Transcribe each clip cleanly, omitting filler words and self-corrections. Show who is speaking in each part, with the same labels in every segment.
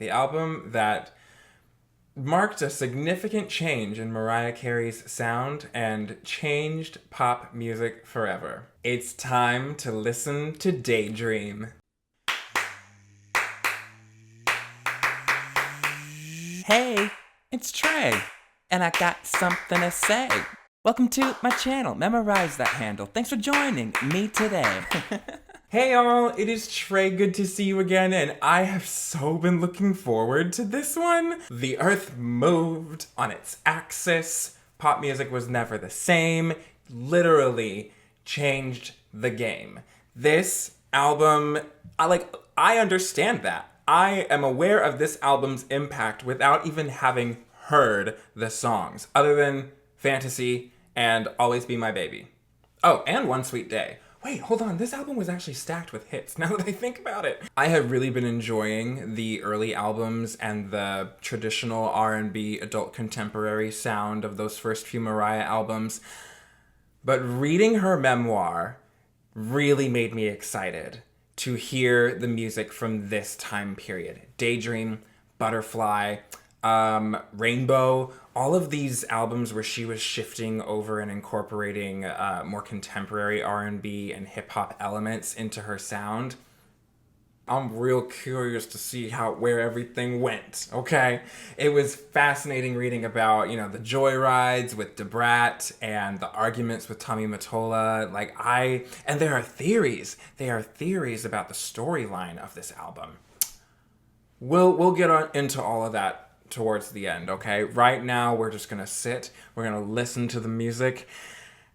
Speaker 1: The album that marked a significant change in Mariah Carey's sound and changed pop music forever. It's time to listen to Daydream.
Speaker 2: Hey, it's Trey, and I got something to say. Welcome to my channel. Memorize that handle. Thanks for joining me today.
Speaker 1: Hey y'all, it is Trey. Good to see you again, and I have so been looking forward to this one. The earth moved on its axis. Pop music was never the same. Literally changed the game. This album, I understand that. I am aware of this album's impact without even having heard the songs, other than Fantasy and Always Be My Baby. Oh, and One Sweet Day. Wait, hold on, this album was actually stacked with hits, now that I think about it. I have really been enjoying the early albums and the traditional R&B adult contemporary sound of those first few Mariah albums, but reading her memoir really made me excited to hear the music from this time period. Daydream, Butterfly, Rainbow, all of these albums where she was shifting over and incorporating more contemporary R&B and hip-hop elements into her sound. I'm real curious to see where everything went, okay? It was fascinating reading about, the joyrides with Debrat and the arguments with Tommy Mottola. And there are theories. There are theories about the storyline of this album. We'll get into all of that towards the end, okay? Right now, we're just gonna sit, we're gonna listen to the music,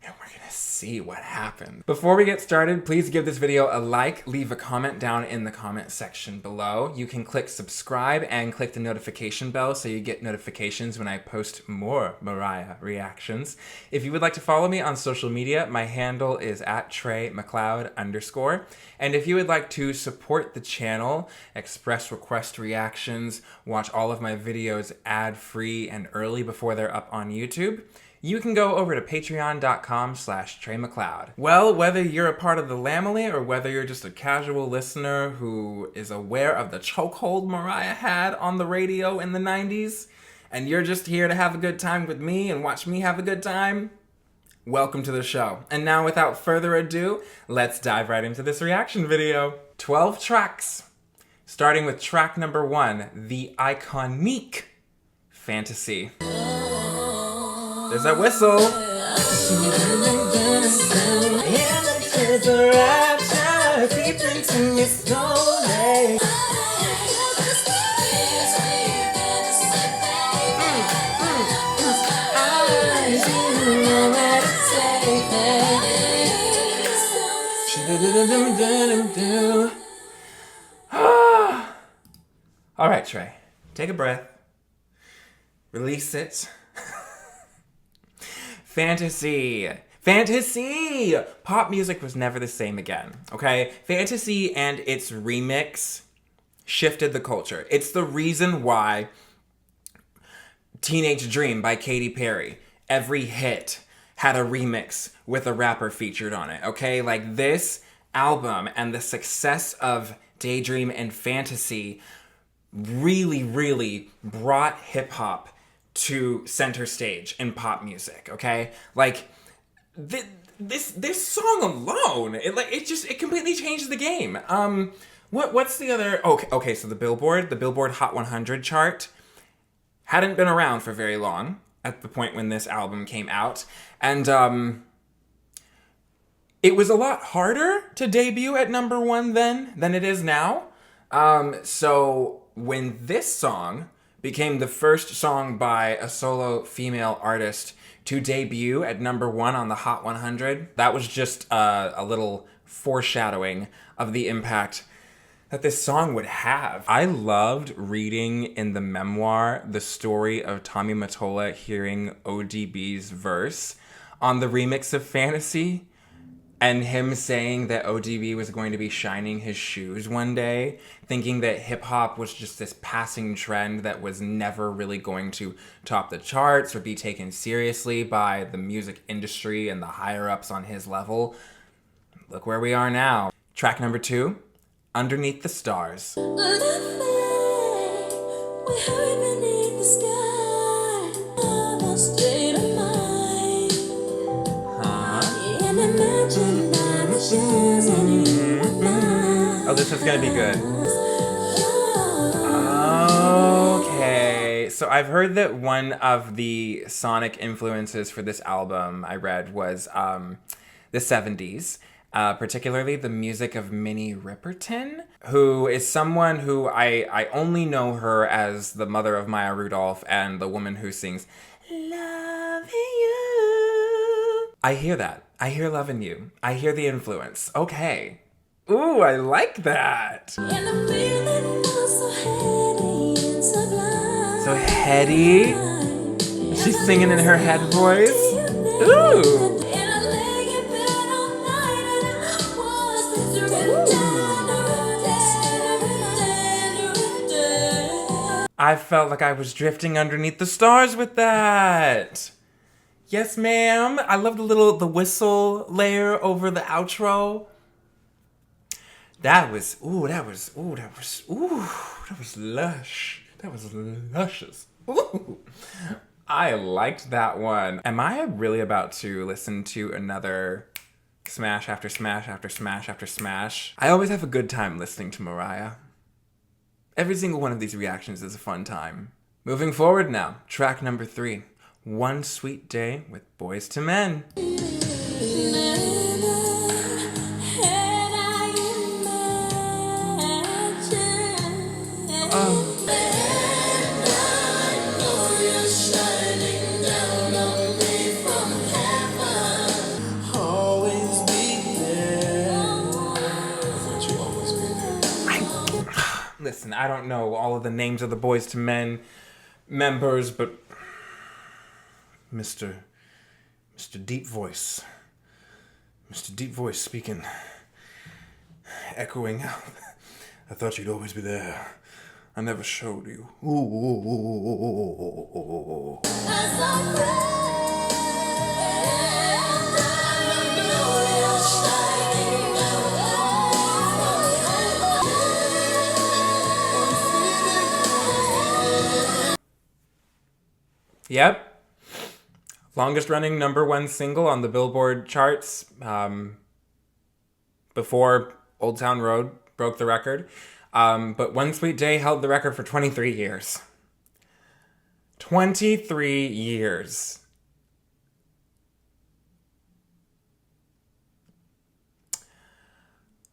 Speaker 1: and we're gonna see what happened. Before we get started, please give this video a like, leave a comment down in the comment section below. You can click subscribe and click the notification bell so you get notifications when I post more Mariah reactions. If you would like to follow me on social media, my handle is @TreyMcLeod_. And if you would like to support the channel, express request reactions, watch all of my videos ad-free and early before they're up on YouTube, you can go over to patreon.com/TreyMcLeod. Well, whether you're a part of the Lamely or whether you're just a casual listener who is aware of the chokehold Mariah had on the radio in the 90s, and you're just here to have a good time with me and watch me have a good time, welcome to the show. And now, without further ado, let's dive right into this reaction video. 12 tracks, starting with track number 1, the iconic Fantasy. There's that whistle. All right, Trey, take a breath, release it. Fantasy. Fantasy! Pop music was never the same again, okay? Fantasy and its remix shifted the culture. It's the reason why Teenage Dream by Katy Perry, every hit had a remix with a rapper featured on it, okay? Like, this album and the success of Daydream and Fantasy really, really brought hip-hop to center stage in pop music, okay? Like, this song alone, it completely changed the game. What's the other? Okay, so the Billboard Hot 100 chart hadn't been around for very long at the point when this album came out, and it was a lot harder to debut at number 1 then than it is now. So when this song became the first song by a solo female artist to debut at number 1 on the Hot 100, that was just a little foreshadowing of the impact that this song would have. I loved reading in the memoir the story of Tommy Mottola hearing ODB's verse on the remix of Fantasy, and him saying that ODB was going to be shining his shoes one day, thinking that hip-hop was just this passing trend that was never really going to top the charts or be taken seriously by the music industry and the higher-ups on his level. Look where we are now. Track number 2, Underneath the Stars. Oh, this is gonna be good. Okay, so I've heard that one of the sonic influences for this album I read was the 70s, particularly the music of Minnie Riperton, who is someone who I only know her as the mother of Maya Rudolph and the woman who sings Loving You. I hear that. I hear Loving You. I hear the influence. Okay. Ooh, I like that. So heady. She's singing in her head voice. Ooh. I felt like I was drifting underneath the stars with that. Yes, ma'am. I love the whistle layer over the outro. That was lush. That was luscious. Ooh. I liked that one. Am I really about to listen to another smash after smash after smash after smash? I always have a good time listening to Mariah. Every single one of these reactions is a fun time. Moving forward now, track number 3, One Sweet Day with Boys to Men. Listen, I don't know all of the names of the Boys to Men members, but Mr. Deep Voice speaking, echoing out. I thought you'd always be there. I never showed you. Ooh. Yep. Longest running #1 single on the Billboard charts before Old Town Road broke the record. But One Sweet Day held the record for 23 years. 23 years.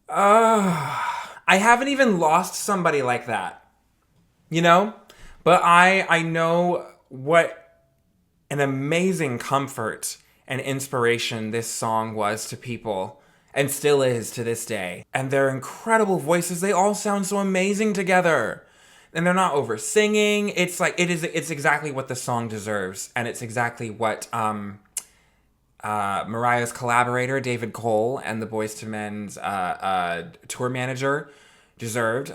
Speaker 1: I haven't even lost somebody like that, you know? But I know what an amazing comfort and inspiration this song was to people, and still is to this day. And their incredible voices, they all sound so amazing together. And they're not over singing. It's like, it's exactly what the song deserves. And it's exactly what Mariah's collaborator, David Cole, and the Boyz II Men's tour manager deserved.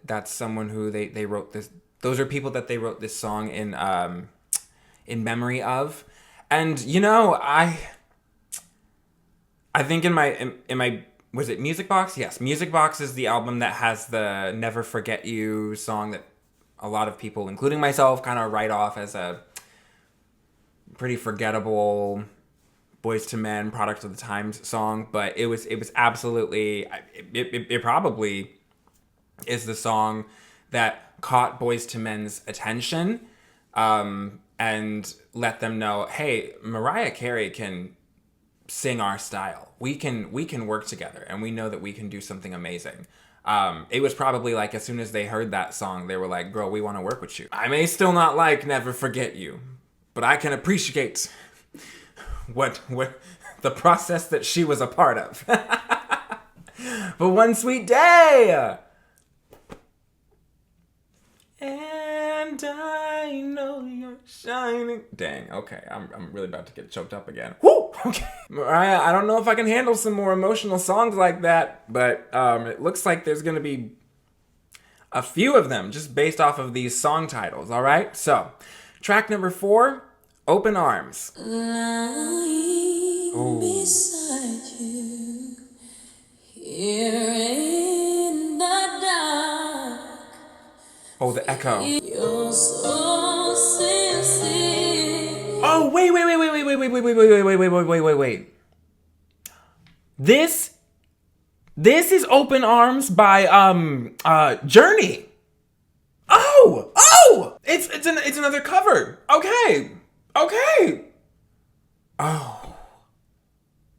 Speaker 1: That's someone who they wrote this. Those are people that they wrote this song in memory of. And you know, I think in my was it Music Box? Yes, Music Box is the album that has the Never Forget You song that a lot of people, including myself, kind of write off as a pretty forgettable Boyz II Men product of the times song. But it was absolutely, it probably is the song that caught Boyz II Men's attention and let them know, hey, Mariah Carey can sing our style. We can work together, and we know that we can do something amazing. It was probably like, as soon as they heard that song, they were like, girl, we want to work with you. I may still not like Never Forget You, but I can appreciate what the process that she was a part of. But One Sweet Day! And I know you're shining. Dang, okay, I'm really about to get choked up again. Woo! Okay. Mariah, I don't know if I can handle some more emotional songs like that, but it looks like there's gonna be a few of them just based off of these song titles, all right? So, track number 4, Open Arms.
Speaker 3: Lying beside you, here in the dark,
Speaker 1: Oh, the echo.
Speaker 3: You're so sincere.
Speaker 1: Oh, wait. This is Open Arms by Journey. Oh! It's another cover. Okay. Oh.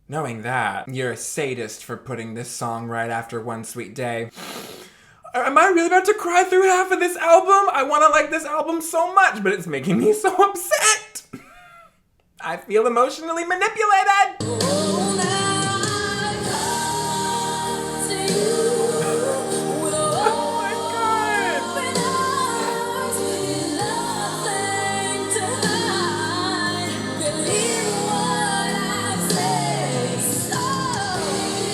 Speaker 1: Knowing that, you're a sadist for putting this song right after One Sweet Day. Am I really about to cry through half of this album? I want to like this album so much, but it's making me so upset. I feel emotionally manipulated.
Speaker 3: Oh, now I come to you with
Speaker 1: Oh
Speaker 3: open arms, with nothing to hide. Believe what I say. So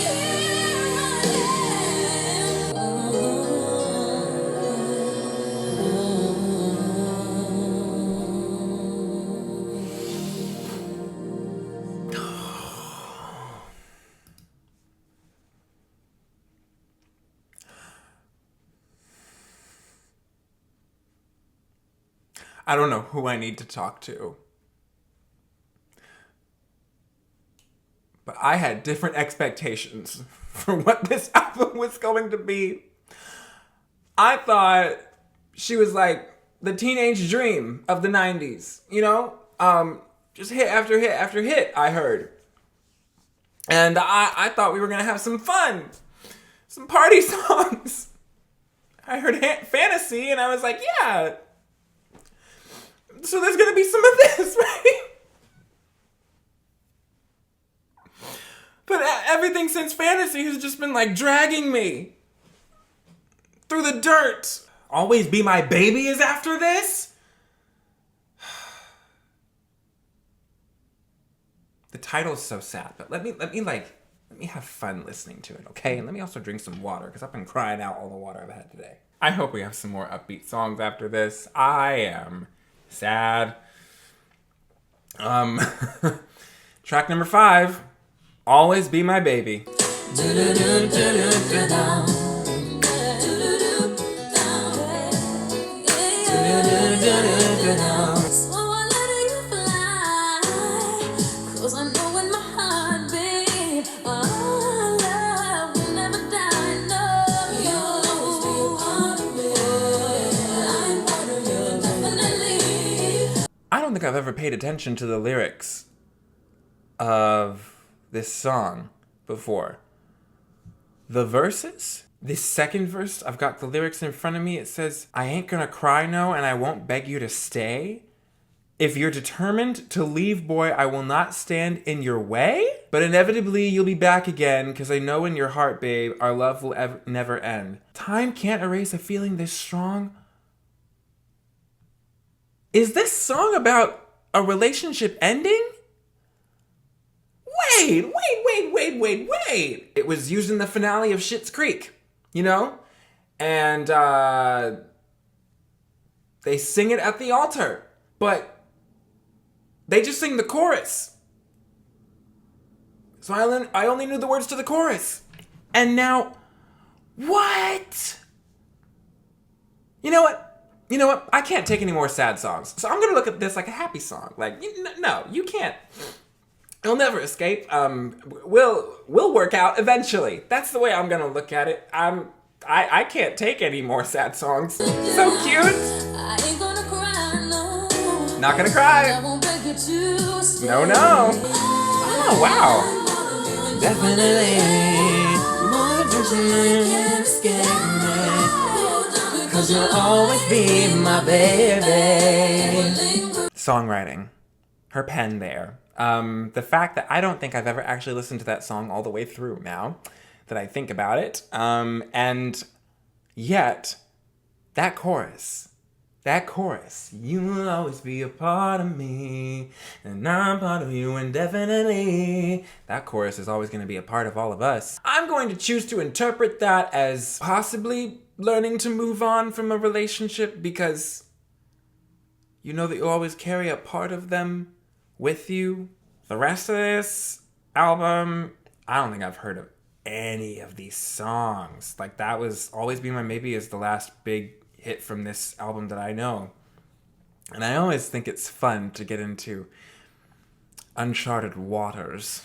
Speaker 3: here I
Speaker 1: I don't know who I need to talk to. But I had different expectations for what this album was going to be. I thought she was like the teenage dream of the 90s, you know? Just hit after hit after hit, I heard. And I thought we were going to have some fun, some party songs. I heard Fantasy, and I was like, yeah. So there's going to be some of this, right? But everything since Fantasy has just been like dragging me through the dirt. Always Be My Baby is after this? The title's so sad, but let me have fun listening to it, okay? And let me also drink some water, because I've been crying out all the water I've had today. I hope we have some more upbeat songs after this. I am sad. Track number 5, Always Be My Baby.
Speaker 3: So I let you fly, 'cause I know in my heart, babe, our love will never die. No, you'll always be a part of me. I'm part of you, definitely.
Speaker 1: I don't think I've ever paid attention to the lyrics of this song before. The verses? This second verse, I've got the lyrics in front of me. It says, I ain't gonna cry no, and I won't beg you to stay. If you're determined to leave, boy, I will not stand in your way. But inevitably, you'll be back again, because I know in your heart, babe, our love will never end. Time can't erase a feeling this strong. Is this song about a relationship ending? Wait. It was used in the finale of Schitt's Creek, you know? And they sing it at the altar, but they just sing the chorus. So I only knew the words to the chorus. And now, what? You know what? I can't take any more sad songs. So I'm gonna look at this like a happy song. Like, no, you can't. It'll never escape. We'll work out eventually. That's the way I'm gonna look at it. I can't take any more sad songs. So cute.
Speaker 3: I ain't gonna cry, no.
Speaker 1: Not gonna
Speaker 3: I
Speaker 1: cry.
Speaker 3: won't beg you to stay.
Speaker 1: No. Oh wow. Definitely. More attention can't escape me. 'Cause you'll always be my baby. Songwriting. Her pen there. The fact that I don't think I've ever actually listened to that song all the way through now that I think about it. And yet, that chorus, you will always be a part of me, and I'm part of you indefinitely. That chorus is always going to be a part of all of us. I'm going to choose to interpret that as possibly learning to move on from a relationship, because you know that you always carry a part of them with you. The rest of this album, I don't think I've heard of any of these songs. Like, that was Always Be My Maybe is the last big hit from this album that I know. And I always think it's fun to get into uncharted waters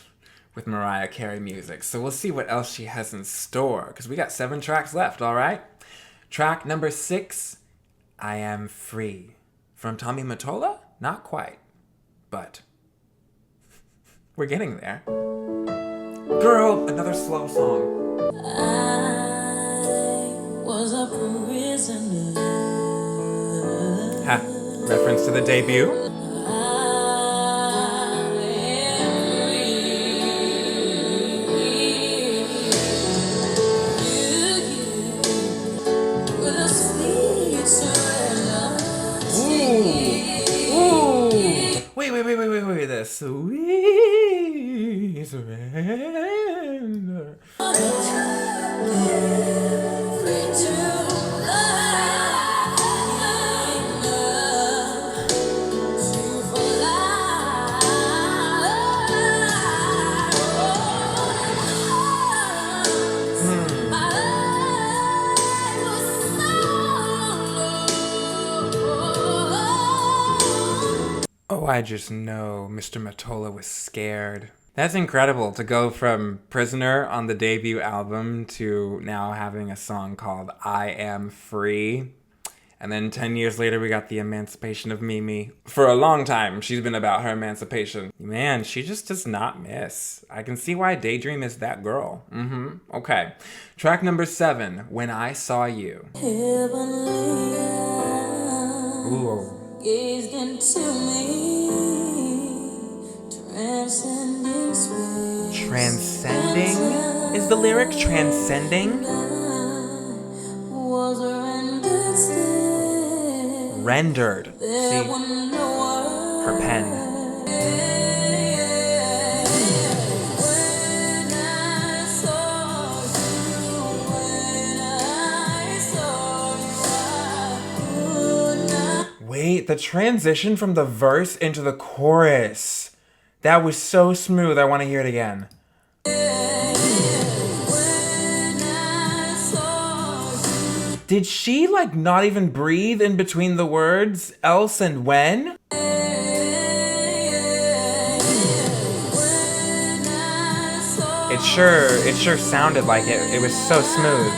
Speaker 1: with Mariah Carey music. So we'll see what else she has in store, because we got 7 tracks left, all right? Track number 6, I Am Free. From Tommy Mottola? Not quite, but we're getting there. Girl, another slow song.
Speaker 3: I was a prisoner.
Speaker 1: Ha, reference to the debut. Wait, the sweet surrender. Oh, I just know Mr. Mottola was scared. That's incredible to go from Prisoner on the debut album to now having a song called I Am Free. And then 10 years later, we got the emancipation of Mimi. For a long time, she's been about her emancipation. Man, she just does not miss. I can see why Daydream is that girl. Okay. Track number 7, When I Saw You. Ooh.
Speaker 3: Gazed into me, transcending space.
Speaker 1: Transcending? Is the lyric transcending?
Speaker 3: Was rendered still.
Speaker 1: Rendered.
Speaker 3: There
Speaker 1: See,
Speaker 3: were no words.
Speaker 1: her pen.
Speaker 3: When I saw you, when I saw you, I could not.
Speaker 1: Wait, the transition from the verse into the chorus. That was so smooth. I want to hear it again. Did she not even breathe in between the words else and when? It sure sounded like it. It was so smooth.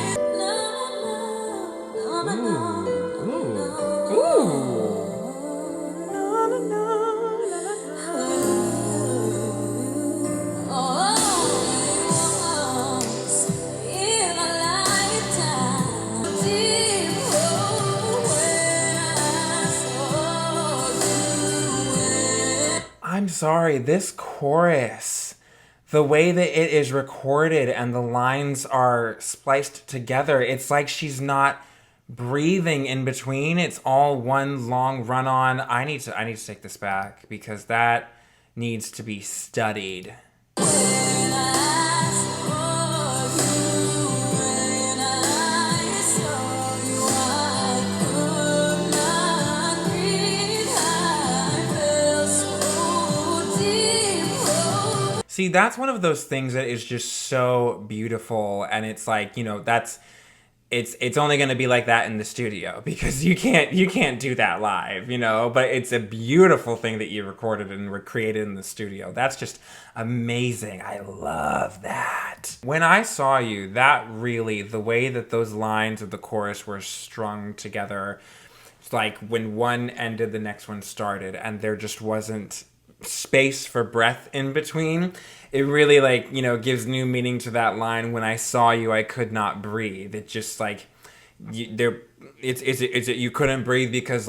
Speaker 1: I'm sorry, this chorus, the way that it is recorded and the lines are spliced together, it's like she's not breathing in between. It's all one long run on. I need to take this back because that needs to be studied. See, that's one of those things that is just so beautiful, and it's like, it's only going to be like that in the studio because you can't do that live, but it's a beautiful thing that you recorded and recreated in the studio. That's just amazing. I love that. When I Saw You, that really, the way that those lines of the chorus were strung together, it's like when one ended, the next one started, and there just wasn't space for breath in between. It really gives new meaning to that line. When I saw you, I could not breathe. It just you couldn't breathe because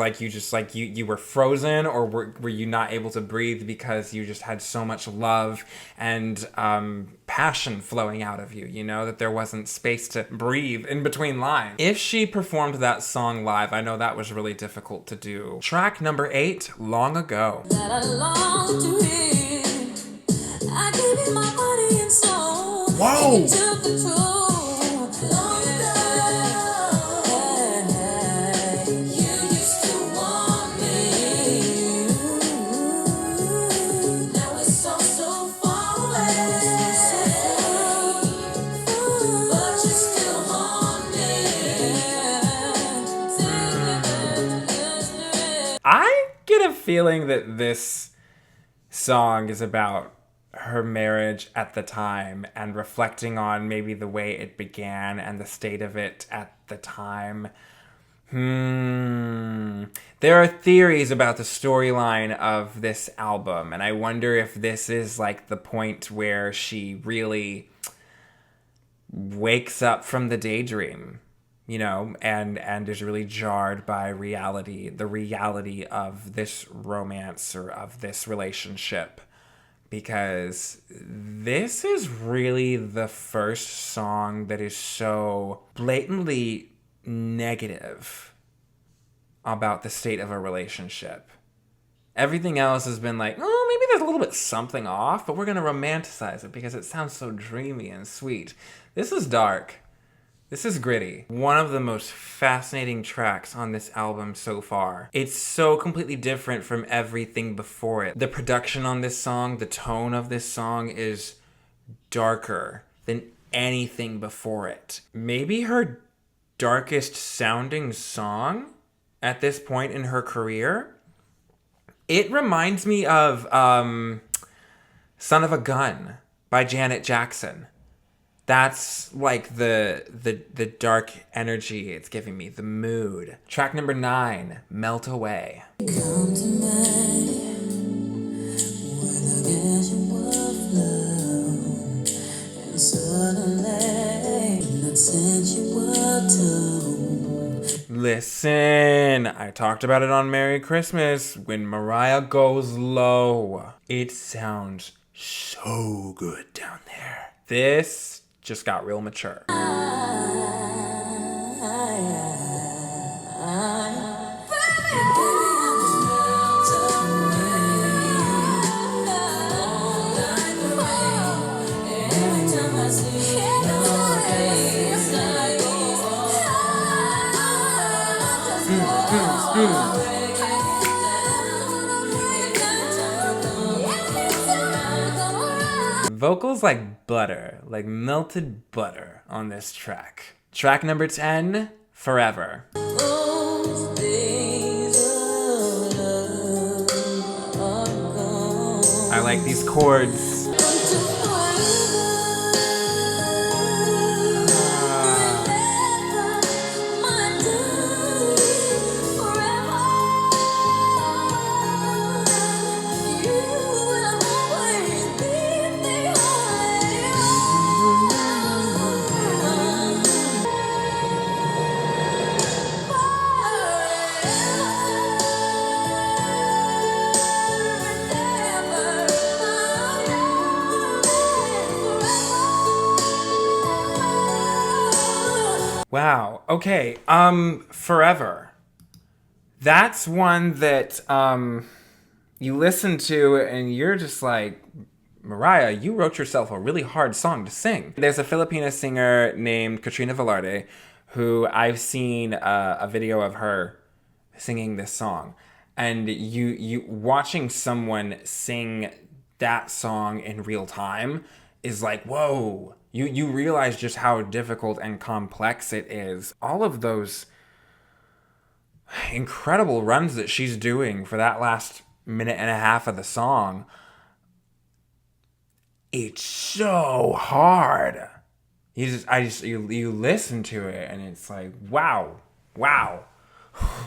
Speaker 1: you were frozen, or were you not able to breathe because you just had so much love and passion flowing out of you, that there wasn't space to breathe in between lines. If she performed that song live, I know that was really difficult to do. Track number 8, Long Ago.
Speaker 3: That I long to hear. I gave you my body and soul.
Speaker 1: Whoa!
Speaker 3: You took the toll. Long ago. You used to want me. Now it's all so far away. But you still want me.
Speaker 1: I get a feeling that this song is about her marriage at the time and reflecting on maybe the way it began and the state of it at the time. There are theories about the storyline of this album, and I wonder if this is like the point where she really wakes up from the daydream, you know, and is really jarred by reality, the reality of this romance or of this relationship. Because this is really the first song that is so blatantly negative about the state of a relationship. Everything else has been like, oh, maybe there's a little bit something off, but we're going to romanticize it because it sounds so dreamy and sweet. This is dark. This is gritty. One of the most fascinating tracks on this album so far. It's so completely different from everything before it. The production on this song, the tone of this song is darker than anything before it. Maybe her darkest sounding song at this point in her career. It reminds me of Son of a Gun by Janet Jackson. That's like the dark energy it's giving me, the mood. Track number 9, Melt Away.
Speaker 3: Come to me when I get you off love, and suddenly that sensual tone.
Speaker 1: Listen, I talked about it on Merry Christmas. When Mariah goes low, it sounds so good down there. This just got real mature. Vocals like butter, like melted butter on this track. Track number 10, Forever. I like these chords. Wow. Okay. Forever. That's one that you listen to and you're just like, Mariah, you wrote yourself a really hard song to sing. There's a Filipina singer named Katrina Velarde who I've seen a video of her singing this song. And you watching someone sing that song in real time is like, whoa. You realize just how difficult and complex it is. All of those incredible runs that she's doing for that last minute and a half of the song. It's so hard. You listen to it and it's like, wow.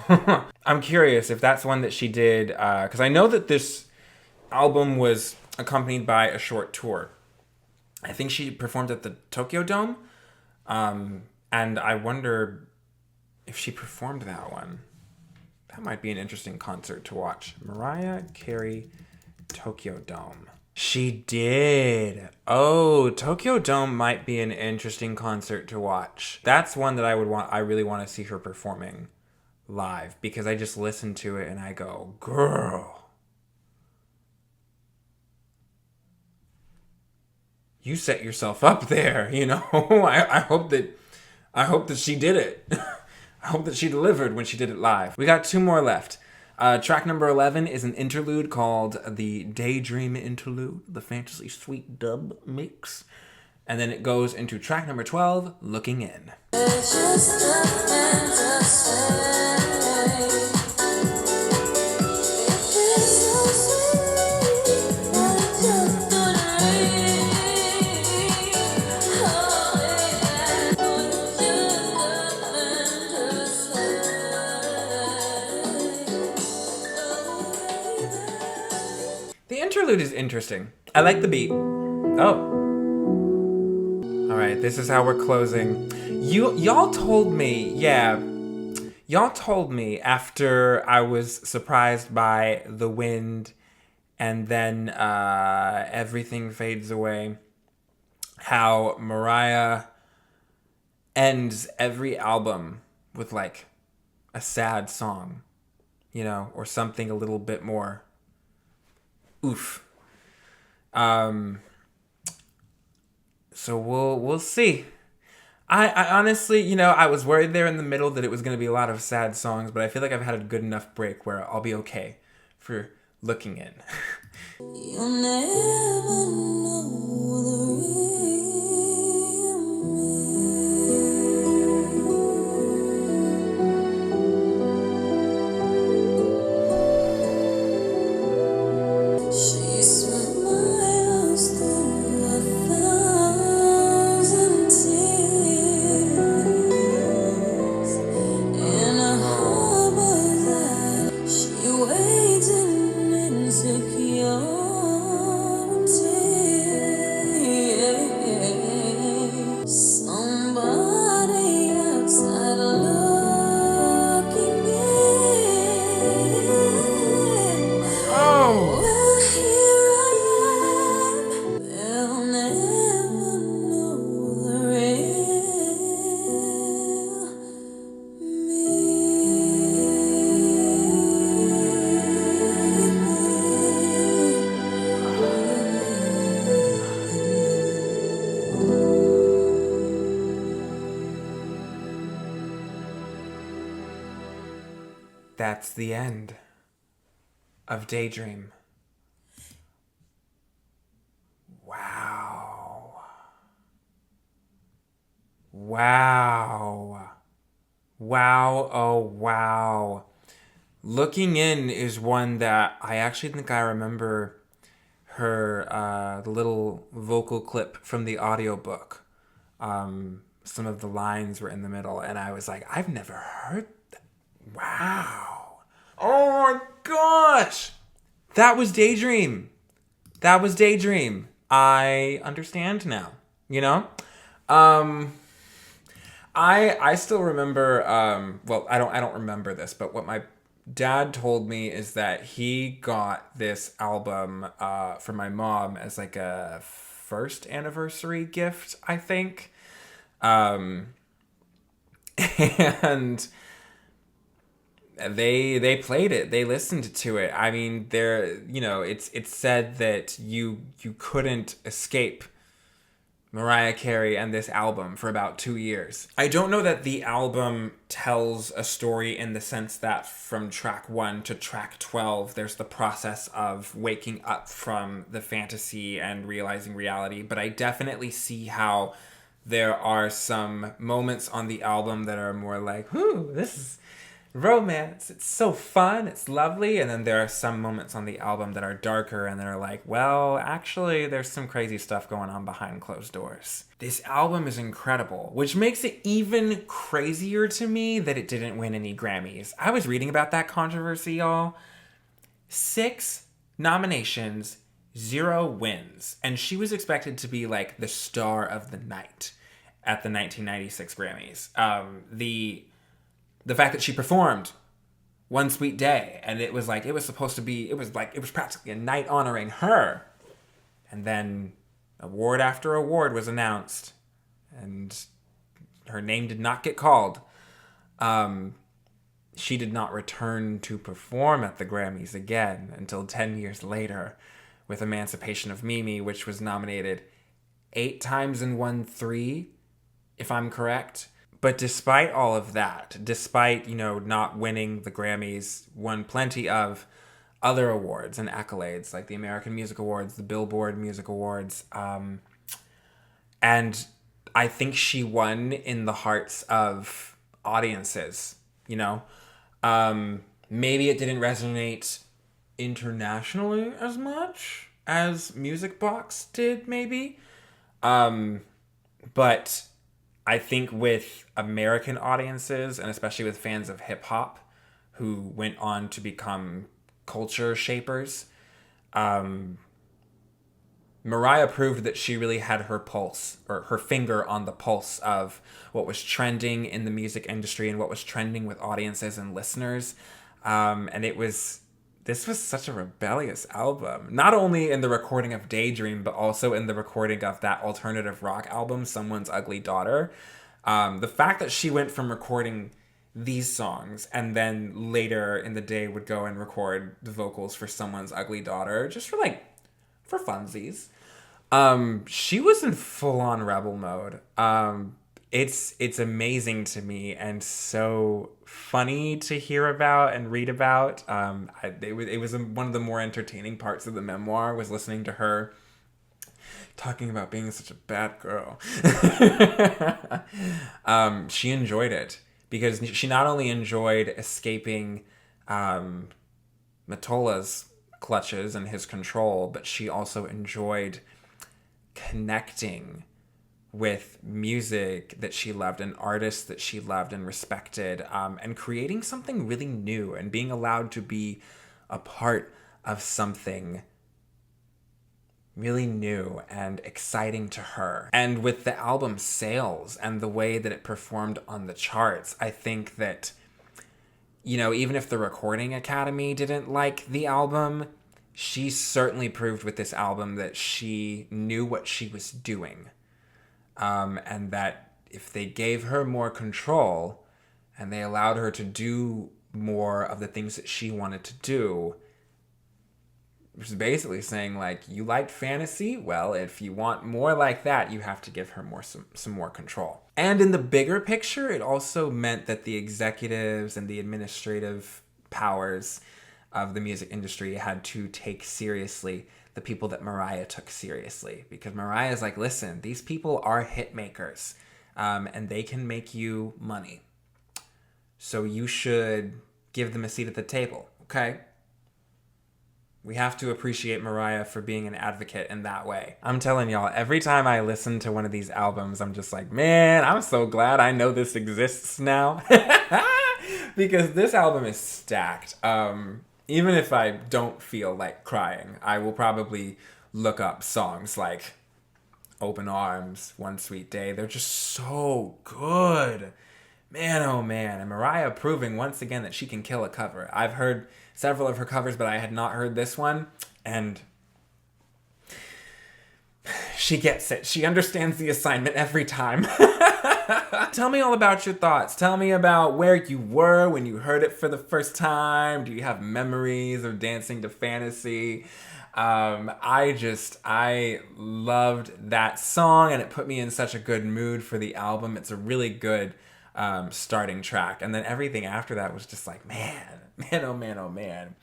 Speaker 1: I'm curious if that's one that she did, because I know that this album was accompanied by a short tour. I think she performed at the Tokyo Dome, and I wonder if she performed that one. That might be an interesting concert to watch. Mariah Carey, Tokyo Dome. She did. Oh, Tokyo Dome might be an interesting concert to watch. That's one that I really want to see her performing live, because I just listen to it and I go, girl. You set yourself up there, you know. I hope that she did it. I hope that she delivered when she did it live. We got 2 more left. Track number 11 is an interlude called the Daydream Interlude, the Fantasy Suite dub mix. And then it goes into track number 12, Looking In.
Speaker 3: It's just a fantasy.
Speaker 1: interlude is interesting. I like the beat. Oh. All right, this is how we're closing. Y'all told me, y'all told me after I was surprised by the wind and then everything fades away, how Mariah ends every album with like a sad song, you know, or something a little bit more oof. So we'll see. I honestly, you know, I was worried there in the middle that it was going to be a lot of sad songs, but I feel like I've had a good enough break where I'll be okay for looking in.
Speaker 3: You'll never know the real me. She smiles through 1,000 tears in a harbor that she waits in insecurity. Somebody outside looking in.
Speaker 1: Oh!
Speaker 3: Well, here I am. They'll never know the real
Speaker 1: That's the end of Daydream. Wow. Wow. Wow, oh wow. Looking In is one that I actually think I remember her the little vocal clip from the audiobook. Some of the lines were in the middle and I was like, I've never heard that. Wow. Oh my gosh. That was Daydream. That was Daydream. I understand now, you know? I still remember well, I don't remember this, but what my dad told me is that he got this album for my mom as like a first anniversary gift, I think. And they played it. They listened to it. I mean, there, you know, it's said that you couldn't escape Mariah Carey and this album for about 2 years. I don't know that the album tells a story in the sense that from track 1 to track 12, there's the process of waking up from the fantasy and realizing reality, but I definitely see how there are some moments on the album that are more like, whoo, this is romance. It's so fun. It's lovely. And then there are some moments on the album that are darker and that are like, well, actually, there's some crazy stuff going on behind closed doors. This album is incredible, which makes it even crazier to me that it didn't win any Grammys. I was reading about that controversy, y'all. 6 nominations, 0 wins. And she was expected to be like the star of the night at the 1996 Grammys. The fact that she performed One Sweet Day, and it was supposed to be, it was practically a night honoring her. And then award after award was announced, and her name did not get called. She did not return to perform at the Grammys again until 10 years later with Emancipation of Mimi, which was nominated 8 times and won 3, if I'm correct. But despite all of that, despite, you know, not winning the Grammys, won plenty of other awards and accolades, like the American Music Awards, the Billboard Music Awards. And I think she won in the hearts of audiences, you know? Maybe it didn't resonate internationally as much as Music Box did, maybe. But I think with American audiences, and especially with fans of hip hop who went on to become culture shapers, Mariah proved that she really had her pulse, or her finger on the pulse of what was trending in the music industry and what was trending with audiences and listeners. And this was such a rebellious album. Not only in the recording of Daydream, but also in the recording of that alternative rock album, Someone's Ugly Daughter. The fact that she went from recording these songs and then later in the day would go and record the vocals for Someone's Ugly Daughter, just for funsies. She was in full-on rebel mode. It's amazing to me and so funny to hear about and read about. It was one of the more entertaining parts of the memoir, was listening to her talking about being such a bad girl. She enjoyed it because she not only enjoyed escaping Matola's clutches and his control, but she also enjoyed connecting with music that she loved and artists that she loved and respected, and creating something really new and being allowed to be a part of something really new and exciting to her. And with the album sales and the way that it performed on the charts, I think that, you know, even if the Recording Academy didn't like the album, she certainly proved with this album that she knew what she was doing. And that if they gave her more control and they allowed her to do more of the things that she wanted to do, which is basically saying, like, you liked fantasy? Well, if you want more like that, you have to give her some more control. And in the bigger picture, it also meant that the executives and the administrative powers of the music industry had to take seriously the people that Mariah took seriously. Because Mariah's like, listen, these people are hit makers, and they can make you money. So you should give them a seat at the table, okay? We have to appreciate Mariah for being an advocate in that way. I'm telling y'all, every time I listen to one of these albums, I'm just like, man, I'm so glad I know this exists now. Because this album is stacked. Even if I don't feel like crying, I will probably look up songs like Open Arms, One Sweet Day. They're just so good. Man, oh man. And Mariah proving once again that she can kill a cover. I've heard several of her covers, but I had not heard this one. And she gets it. She understands the assignment every time. Tell me all about your thoughts. Tell me about where you were when you heard it for the first time. Do you have memories of dancing to Fantasy? I loved that song, and it put me in such a good mood for the album. It's a really good starting track. And then everything after that was just like, man, oh man, oh man.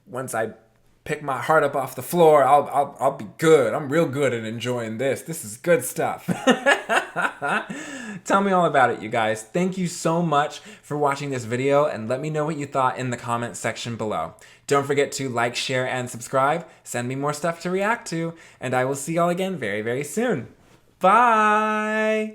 Speaker 1: Once I pick my heart up off the floor, I'll be good. I'm real good at enjoying this. This is good stuff. Tell me all about it, you guys. Thank you so much for watching this video, and let me know what you thought in the comments section below. Don't forget to like, share, and subscribe. Send me more stuff to react to, and I will see y'all again very, very soon. Bye!